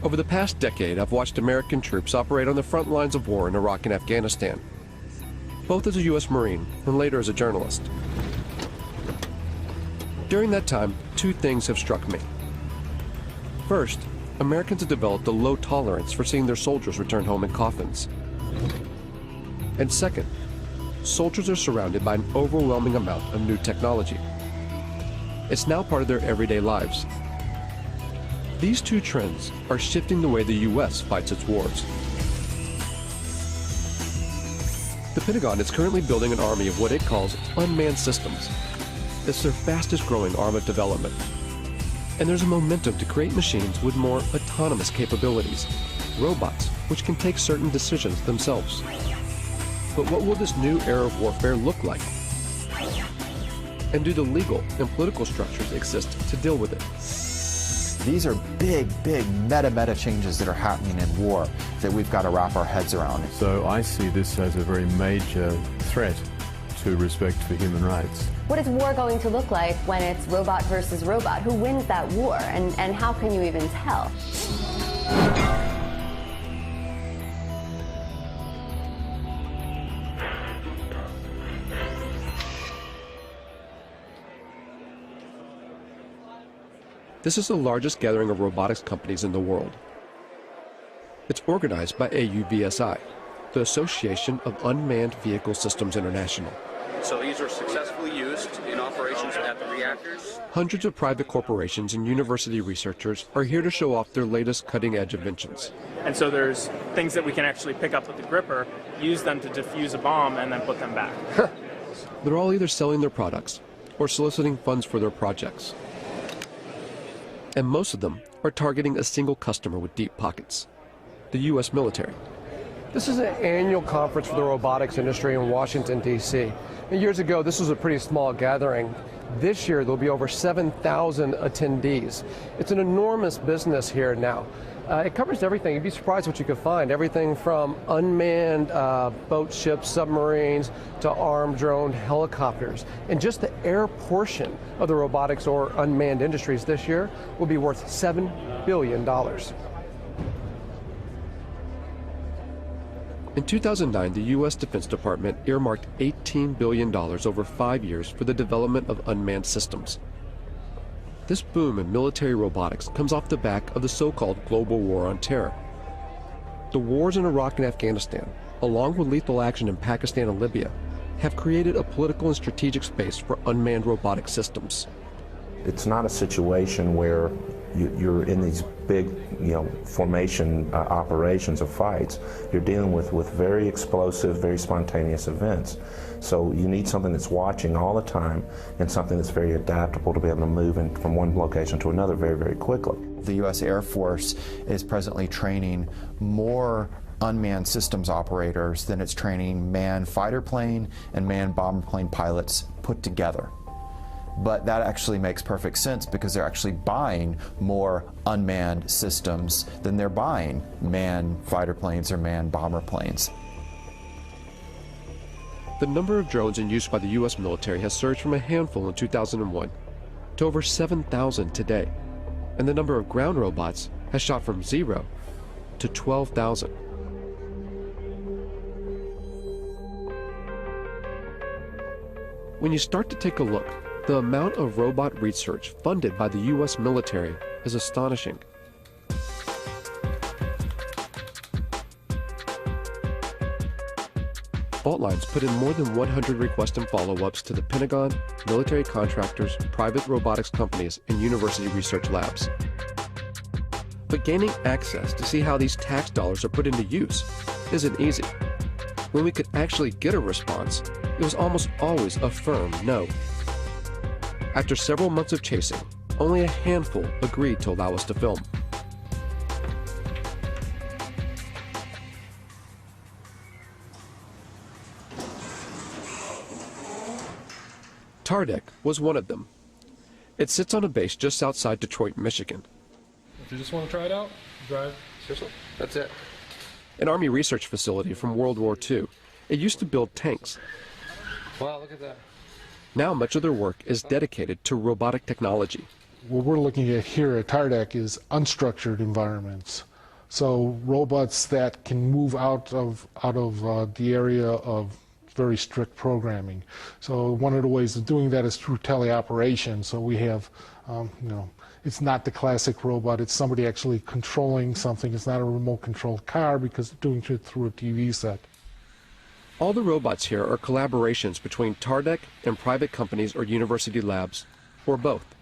Over the past decade, I've watched American troops operate on the front lines of war in Iraq and Afghanistan, both as a U.S. Marine and later as a journalist. During that time, two things have struck me. First, Americans have developed a low tolerance for seeing their soldiers return home in coffins. And second, soldiers are surrounded by an overwhelming amount of new technology. It's now part of their everyday lives. These two trends are shifting the way the U.S. fights its wars. The Pentagon is currently building an army of what it calls unmanned systems. It's their fastest growing arm of development. And there's a momentum to create machines with more autonomous capabilities, robots which can take certain decisions themselves. But what will this new era of warfare look like? And do the legal and political structures exist to deal with it? These are big meta changes that are happening in war that we've got to wrap our heads around. So I see this as a very major threat to respect for human rights. What is war going to look like when it's robot versus robot? Who wins that war, and how can you even tell? This is the largest gathering of robotics companies in the world. It's organized by AUVSI, the Association of Unmanned Vehicle Systems International. So these are successfully used in operations at the reactors. Hundreds of private corporations and university researchers are here to show off their latest cutting-edge inventions. And so there's things that we can actually pick up with the gripper, use them to defuse a bomb, and then put them back. They're all either selling their products or soliciting funds for their projects. And most of them are targeting a single customer with deep pockets, the U.S. military. This is an annual conference for the robotics industry in Washington, D.C. Years ago, this was a pretty small gathering. This year, there'll be over 7,000 attendees. It's an enormous business here now. It covers everything. You'd be surprised what you could find. Everything from unmanned boat ships, submarines, to armed drone helicopters. And just the air portion of the robotics or unmanned industries this year will be worth $7 billion. In 2009, the U.S. Defense Department earmarked $18 billion over 5 years for the development of unmanned systems. This boom in military robotics comes off the back of the so-called global war on terror. The wars in Iraq and Afghanistan, along with lethal action in Pakistan and Libya, have created a political and strategic space for unmanned robotic systems. It's not a situation where you're in these big, formation operations or fights. You're dealing with very explosive, very spontaneous events. So you need something that's watching all the time and something that's very adaptable to be able to move from one location to another very quickly. The U.S. Air Force is presently training more unmanned systems operators than it's training manned fighter plane and manned bomber plane pilots put together. But that actually makes perfect sense because they're actually buying more unmanned systems than they're buying manned fighter planes or manned bomber planes. The number of drones in use by the U.S. military has surged from a handful in 2001 to over 7,000 today, and the number of ground robots has shot from 0 to 12,000. When you start to take a look, the amount of robot research funded by the U.S. military is astonishing. Fault Lines put in more than 100 requests and follow-ups to the Pentagon, military contractors, private robotics companies, and university research labs. But gaining access to see how these tax dollars are put into use isn't easy. When we could actually get a response, it was almost always a firm no. After several months of chasing, only a handful agreed to allow us to film. Tardec was one of them. It sits on a base just outside Detroit, Michigan. If you just want to try it out, drive. Seriously? That's it. An Army research facility from World War II. It used to build tanks. Wow, look at that. Now much of their work is dedicated to robotic technology. What we're looking at here at Tardec is unstructured environments. So robots that can move out of the area of very strict programming. So one of the ways of doing that is through teleoperation. So we have, it's not the classic robot. It's somebody actually controlling something. It's not a remote-controlled car because they're doing it through a TV set. All the robots here are collaborations between TARDEC and private companies or university labs, or both.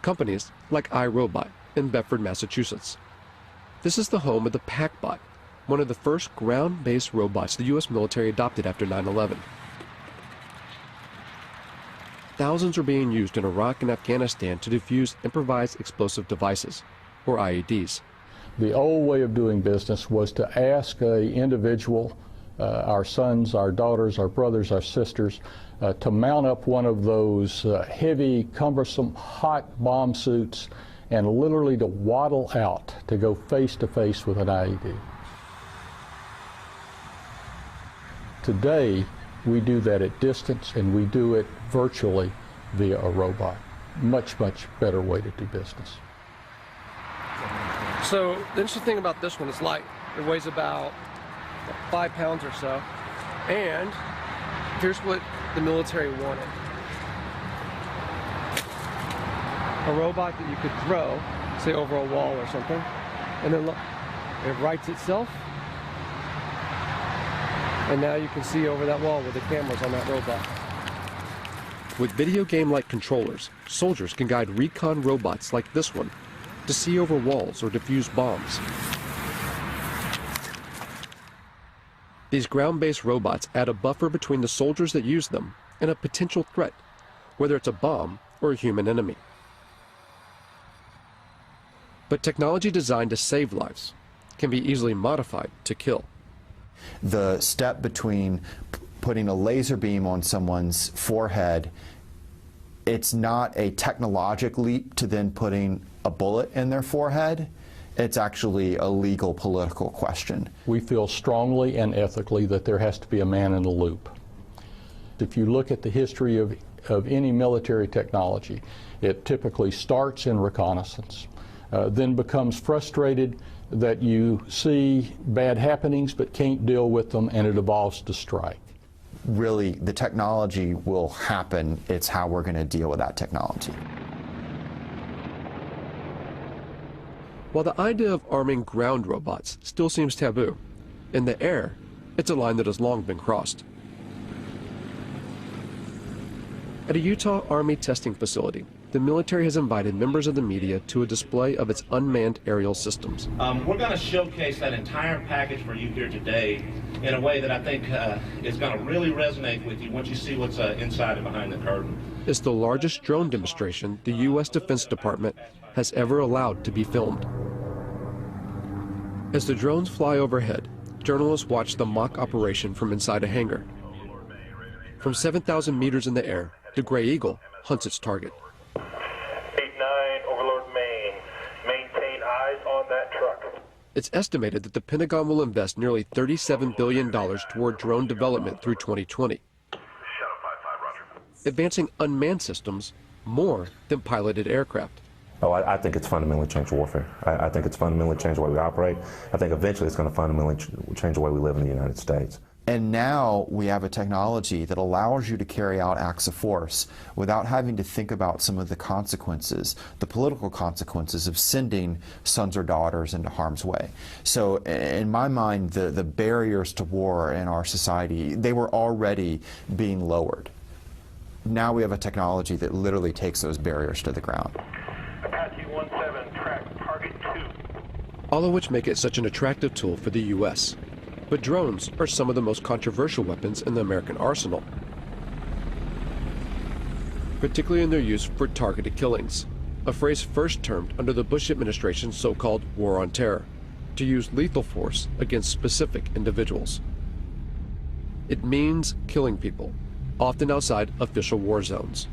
Companies like iRobot in Bedford, Massachusetts. This is the home of the PackBot, one of the first ground-based robots the U.S. military adopted after 9/11. Thousands are being used in Iraq and Afghanistan to defuse improvised explosive devices, or IEDs. The old way of doing business was to ask an individual, our sons, our daughters, our brothers, our sisters, to mount up one of those heavy, cumbersome, hot bomb suits and literally to waddle out to go face to face with an IED. Today, we do that at distance, and we do it virtually via a robot. Much, much better way to do business. So the interesting thing about this one is light. It weighs about 5 pounds or so. And here's what the military wanted. A robot that you could throw, say over a wall or something, and then look, it rights itself. And now you can see over that wall with the cameras on that robot. With video game-like controllers, soldiers can guide recon robots like this one to see over walls or defuse bombs. These ground-based robots add a buffer between the soldiers that use them and a potential threat, whether it's a bomb or a human enemy. But technology designed to save lives can be easily modified to kill. The step between putting a laser beam on someone's forehead, it's not a technological leap to then putting a bullet in their forehead. It's actually a legal, political question. We feel strongly and ethically that there has to be a man in the loop. If you look at the history of any military technology, it typically starts in reconnaissance, then becomes frustrated that you see bad happenings but can't deal with them, and it evolves to strike. Really, the technology will happen. It's how we're going to deal with that technology. While the idea of arming ground robots still seems taboo, in the air, it's a line that has long been crossed. At a Utah Army testing facility, the military has invited members of the media to a display of its unmanned aerial systems. We're going to showcase that entire package for you here today in a way that I think is going to really resonate with you once you see what's inside and behind the curtain. It's the largest drone demonstration the U.S. Defense Department has ever allowed to be filmed. As the drones fly overhead, journalists watch the mock operation from inside a hangar. From 7,000 meters in the air, the Gray Eagle hunts its target. 8-9, Overlord Maine. Maintain eyes on that truck. It's estimated that the Pentagon will invest nearly $37 billion toward drone development through 2020, advancing unmanned systems more than piloted aircraft. Oh, I think it's fundamentally changed warfare. I think it's fundamentally changed the way we operate. I think eventually it's going to fundamentally change the way we live in the United States. And now we have a technology that allows you to carry out acts of force without having to think about some of the consequences, the political consequences of sending sons or daughters into harm's way. So in my mind, the barriers to war in our society, they were already being lowered. Now we have a technology that literally takes those barriers to the ground. Apache 17, track target 2. All of which make it such an attractive tool for the U.S. But drones are some of the most controversial weapons in the American arsenal, particularly in their use for targeted killings, a phrase first termed under the Bush administration's so-called War on Terror, to use lethal force against specific individuals. It means killing people, often outside official war zones.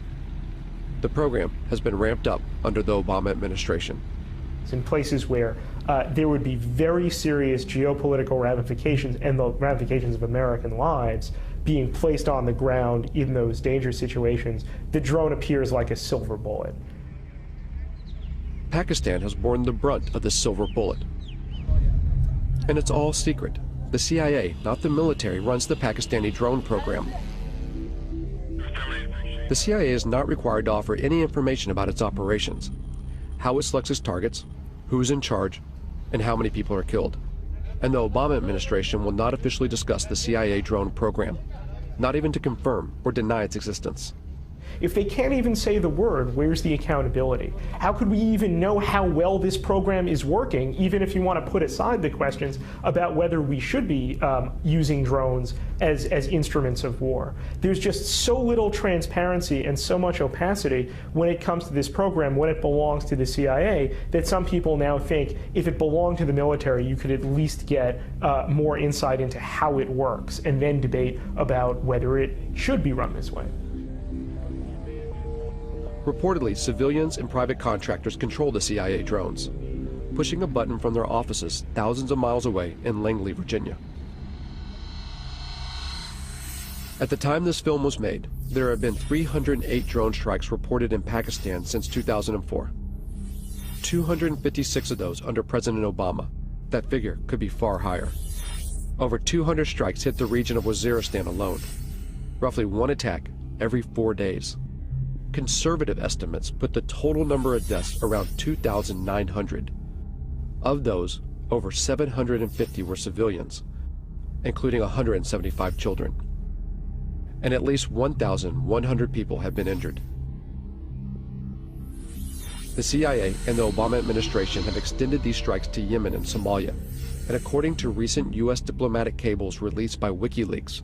The program has been ramped up under the Obama administration. In places where there would be very serious geopolitical ramifications and the ramifications of American lives being placed on the ground in those dangerous situations, the drone appears like a silver bullet. Pakistan has borne the brunt of the silver bullet. And it's all secret. The CIA, not the military, runs the Pakistani drone program. The CIA is not required to offer any information about its operations, how it selects its targets, who is in charge, and how many people are killed. And the Obama administration will not officially discuss the CIA drone program, not even to confirm or deny its existence. If they can't even say the word, where's the accountability? How could we even know how well this program is working, even if you want to put aside the questions about whether we should be using drones as instruments of war? There's just so little transparency and so much opacity when it comes to this program, when it belongs to the CIA, that some people now think if it belonged to the military, you could at least get more insight into how it works and then debate about whether it should be run this way. Reportedly, civilians and private contractors control the CIA drones, pushing a button from their offices thousands of miles away in Langley, Virginia. At the time this film was made, there have been 308 drone strikes reported in Pakistan since 2004. 256 of those under President Obama. That figure could be far higher. Over 200 strikes hit the region of Waziristan alone, roughly one attack every 4 days. Conservative estimates put the total number of deaths around 2,900. Of those, over 750 were civilians, including 175 children. And at least 1,100 people have been injured. The CIA and the Obama administration have extended these strikes to Yemen and Somalia, and according to recent U.S. diplomatic cables released by WikiLeaks,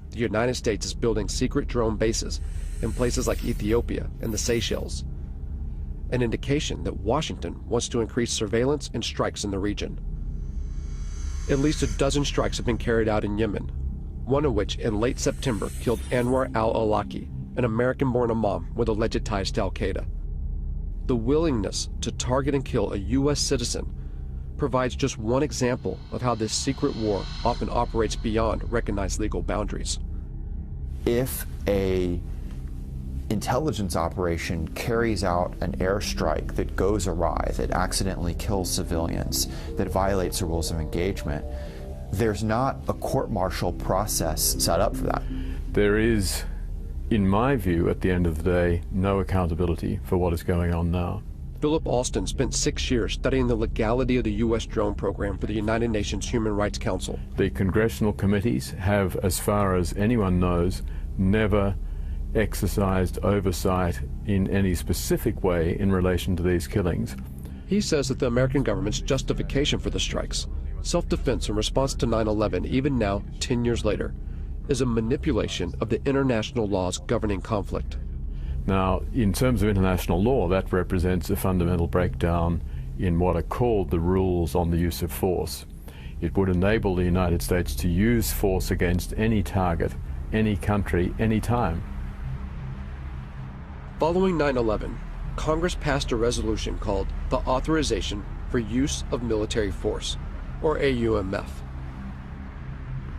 the United States is building secret drone bases in places like Ethiopia and the Seychelles, an indication that Washington wants to increase surveillance and strikes in the region. At least a dozen strikes have been carried out in Yemen, one of which in late September killed Anwar al-Awlaki, an American-born imam with alleged ties to al-Qaeda. The willingness to target and kill a U.S. citizen provides just one example of how this secret war often operates beyond recognized legal boundaries. If a intelligence operation carries out an airstrike that goes awry, that accidentally kills civilians, that violates the rules of engagement, there's not a court-martial process set up for that. There is, in my view, at the end of the day, no accountability for what is going on now. Philip Alston spent 6 years studying the legality of the U.S. drone program for the United Nations Human Rights Council. The congressional committees have, as far as anyone knows, never exercised oversight in any specific way in relation to these killings. He says that the American government's justification for the strikes, self-defense in response to 9/11, even now, 10 years later, is a manipulation of the international laws governing conflict. Now, in terms of international law, that represents a fundamental breakdown in what are called the rules on the use of force. It would enable the United States to use force against any target, any country, any time. Following 9/11, Congress passed a resolution called the Authorization for Use of Military Force, or AUMF.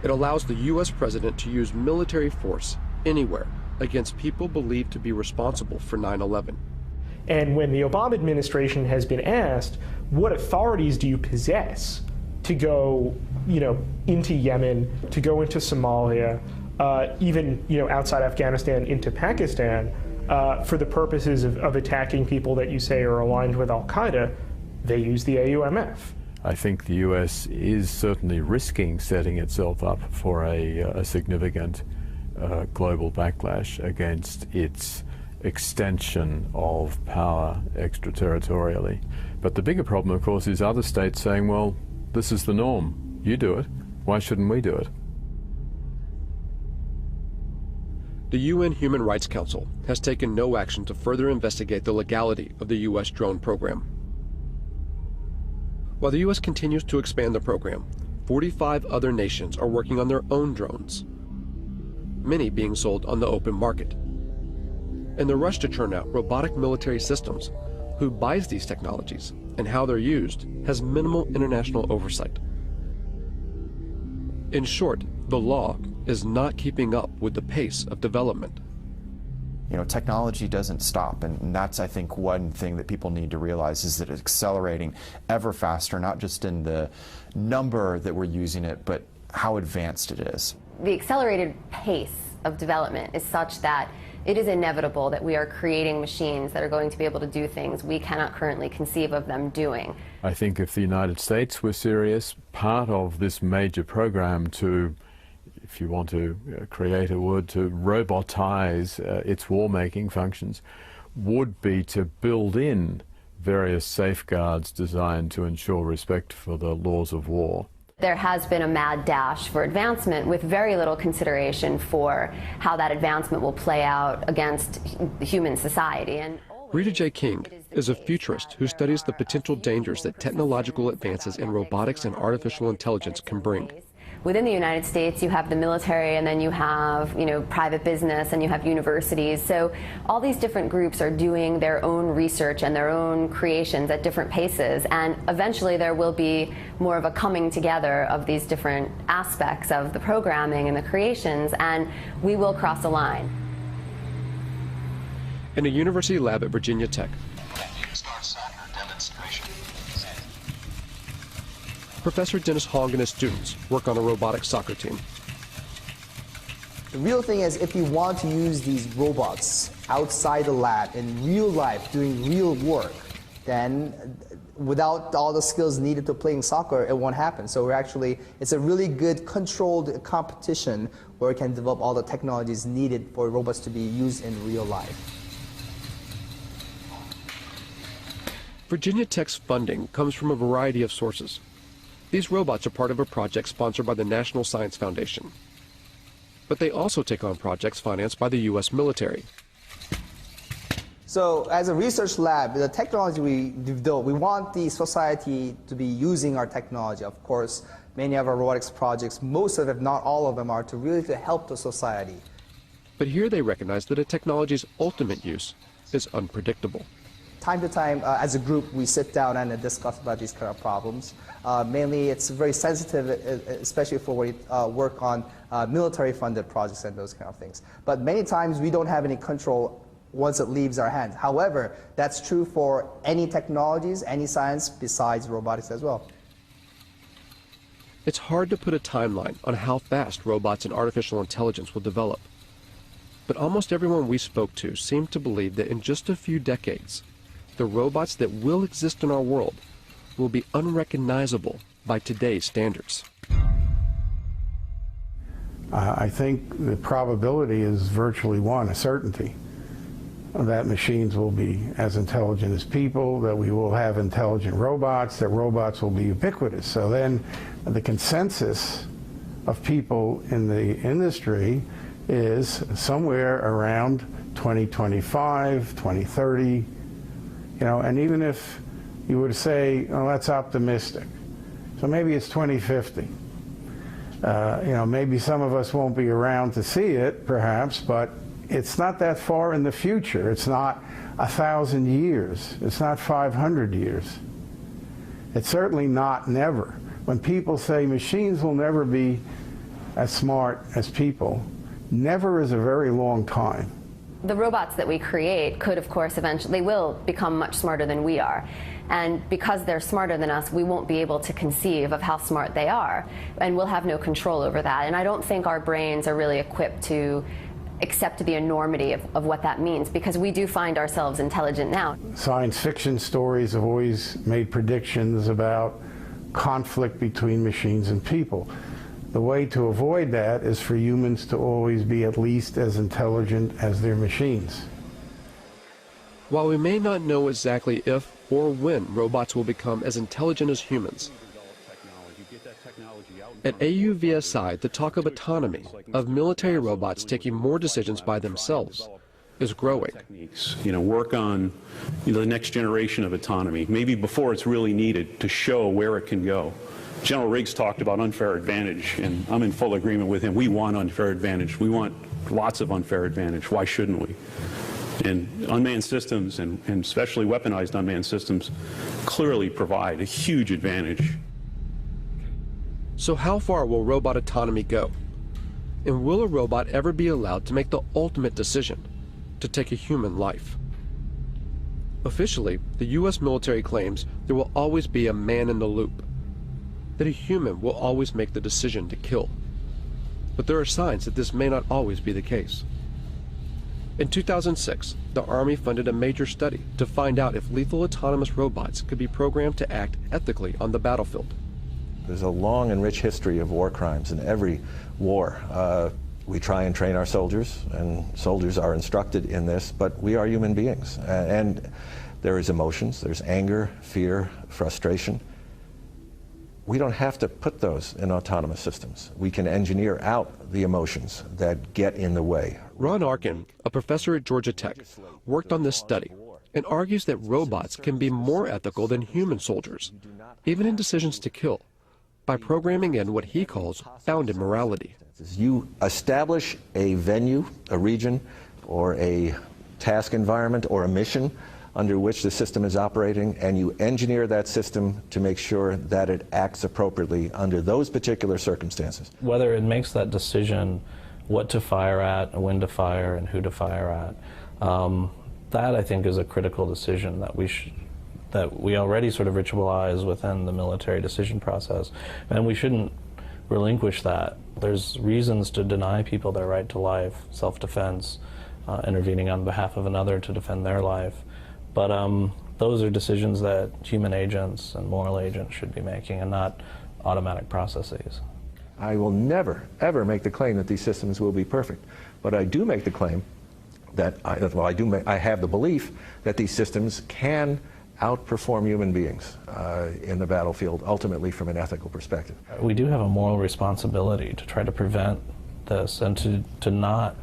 It allows the U.S. President to use military force anywhere against people believed to be responsible for 9/11. And when the Obama administration has been asked, what authorities do you possess to go, into Yemen, to go into Somalia, even, outside Afghanistan into Pakistan, for the purposes of attacking people that you say are aligned with al-Qaeda, they use the AUMF. I think the U.S. is certainly risking setting itself up for a significant global backlash against its extension of power extraterritorially. But the bigger problem, of course, is other states saying, well, this is the norm. You do it. Why shouldn't we do it? The UN Human Rights Council has taken no action to further investigate the legality of the U.S. drone program. While the U.S. continues to expand the program, 45 other nations are working on their own drones, many being sold on the open market. In the rush to churn out robotic military systems, who buys these technologies and how they're used has minimal international oversight. In short, the law is not keeping up with the pace of development. You know, technology doesn't stop, and that's, I think, one thing that people need to realize is that it's accelerating ever faster, not just in the number that we're using it, but how advanced it is. The accelerated pace of development is such that it is inevitable that we are creating machines that are going to be able to do things we cannot currently conceive of them doing. I think if the United States were serious, part of this major program to, if you want to create a word, to robotize its war-making functions, would be to build in various safeguards designed to ensure respect for the laws of war. There has been a mad dash for advancement with very little consideration for how that advancement will play out against human society. And Rita J. King is a futurist who studies the potential dangers that technological advances in robotics and artificial intelligence can bring. Within the United States, you have the military, and then you have, private business, and you have universities. So all these different groups are doing their own research and their own creations at different paces, and eventually there will be more of a coming together of these different aspects of the programming and the creations, and we will cross a line. In a university lab at Virginia Tech, Professor Dennis Hong and his students work on a robotic soccer team. The real thing is, if you want to use these robots outside the lab in real life doing real work, then without all the skills needed to playing soccer, it won't happen. So it's a really good controlled competition where we can develop all the technologies needed for robots to be used in real life. Virginia Tech's funding comes from a variety of sources. These robots are part of a project sponsored by the National Science Foundation. But they also take on projects financed by the U.S. military. So as a research lab, the technology we develop, we want the society to be using our technology. Of course, many of our robotics projects, most of them, if not all of them, are to really help the society. But here they recognize that a technology's ultimate use is unpredictable. Time to time, as a group, we sit down and discuss about these kind of problems. Mainly, it's very sensitive, especially for when we work on military-funded projects and those kind of things. But many times, we don't have any control once it leaves our hands. However, that's true for any technologies, any science besides robotics as well. It's hard to put a timeline on how fast robots and artificial intelligence will develop. But almost everyone we spoke to seemed to believe that in just a few decades, the robots that will exist in our world will be unrecognizable by today's standards. I think the probability is virtually one, a certainty, that machines will be as intelligent as people, that we will have intelligent robots, that robots will be ubiquitous. So then the consensus of people in the industry is somewhere around 2025, 2030, and even if you were to say, oh, that's optimistic, so maybe it's 2050. Maybe some of us won't be around to see it, perhaps, but it's not that far in the future. It's not 1,000 years. It's not 500 years. It's certainly not never. When people say machines will never be as smart as people, never is a very long time. The robots that we create could, of course, eventually will become much smarter than we are. And because they're smarter than us, we won't be able to conceive of how smart they are. And we'll have no control over that. And I don't think our brains are really equipped to accept the enormity of what that means, because we do find ourselves intelligent now. Science fiction stories have always made predictions about conflict between machines and people. The way to avoid that is for humans to always be at least as intelligent as their machines. While we may not know exactly if or when robots will become as intelligent as humans, at AUVSI, the talk of autonomy, of military robots taking more decisions by themselves, is growing. Work on the next generation of autonomy, maybe before it's really needed, to show where it can go. General Riggs talked about unfair advantage, and I'm in full agreement with him. We want unfair advantage. We want lots of unfair advantage. Why shouldn't we? And unmanned systems, and especially weaponized unmanned systems, clearly provide a huge advantage. So how far will robot autonomy go? And will a robot ever be allowed to make the ultimate decision? to take a human life. Officially, the U.S. military claims there will always be a man in the loop, that a human will always make the decision to kill. But there are signs that this may not always be the case. In 2006, the Army funded a major study to find out if lethal autonomous robots could be programmed to act ethically on the battlefield. There's a long and rich history of war crimes in every war. We try and train our soldiers, and soldiers are instructed in this, but we are human beings. And there is emotions, there's anger, fear, frustration. We don't have to put those in autonomous systems. We can engineer out the emotions that get in the way. Ron Arkin, a professor at Georgia Tech, worked on this study and argues that robots can be more ethical than human soldiers, even in decisions to kill, by programming in what he calls bounded morality. You establish a venue, a region, or a task environment, or a mission under which the system is operating, and you engineer that system to make sure that it acts appropriately under those particular circumstances. Whether it makes that decision what to fire at, when to fire, and who to fire at, that I think is a critical decision that we already sort of ritualize within the military decision process, and we shouldn't relinquish that. There's reasons to deny people their right to life, self-defense, intervening on behalf of another to defend their life. But those are decisions that human agents and moral agents should be making, and not automatic processes. I will never, ever make the claim that these systems will be perfect. But I do make the claim that, I have the belief that these systems can outperform human beings in the battlefield, ultimately from an ethical perspective. We do have a moral responsibility to try to prevent this, and to not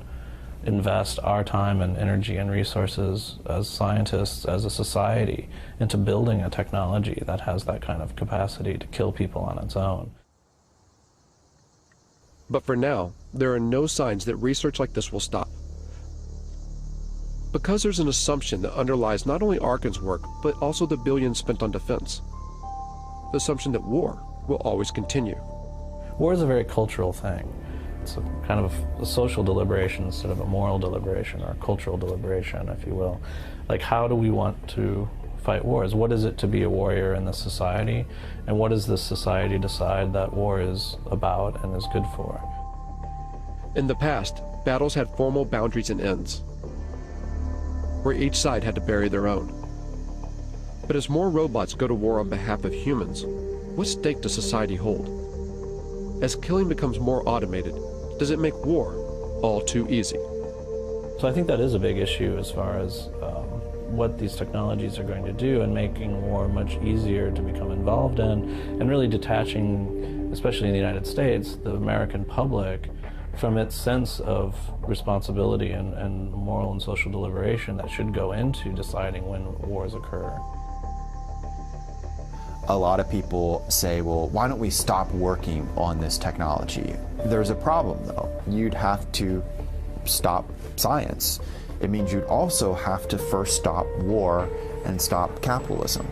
invest our time and energy and resources as scientists, as a society, into building a technology that has that kind of capacity to kill people on its own. But for now, there are no signs that research like this will stop. Because there's an assumption that underlies not only Arkin's work, but also the billions spent on defense. The assumption that war will always continue. War is a very cultural thing. It's a kind of a social deliberation instead of a moral deliberation, or a cultural deliberation, if you will. Like, how do we want to fight wars? What is it to be a warrior in this society? And what does this society decide that war is about and is good for? In the past, battles had formal boundaries and ends, where each side had to bury their own. But as more robots go to war on behalf of humans, what stake does society hold? As killing becomes more automated, does it make war all too easy? So I think that is a big issue as far as what these technologies are going to do, and making war much easier to become involved in, and really detaching, especially in the United States, the American public from its sense of responsibility and moral and social deliberation that should go into deciding when wars occur. A lot of people say, well, why don't we stop working on this technology? There's a problem, though. You'd have to stop science. It means you'd also have to first stop war and stop capitalism.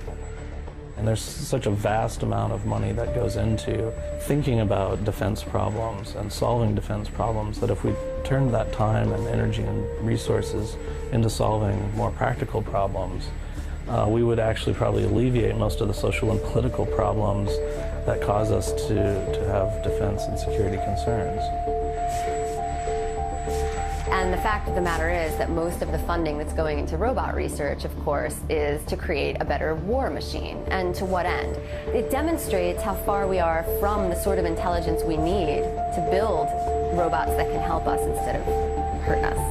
And there's such a vast amount of money that goes into thinking about defense problems and solving defense problems, that if we turned that time and energy and resources into solving more practical problems, we would actually probably alleviate most of the social and political problems that cause us to have defense and security concerns. And the fact of the matter is that most of the funding that's going into robot research, of course, is to create a better war machine. And to what end? It demonstrates how far we are from the sort of intelligence we need to build robots that can help us instead of hurt us.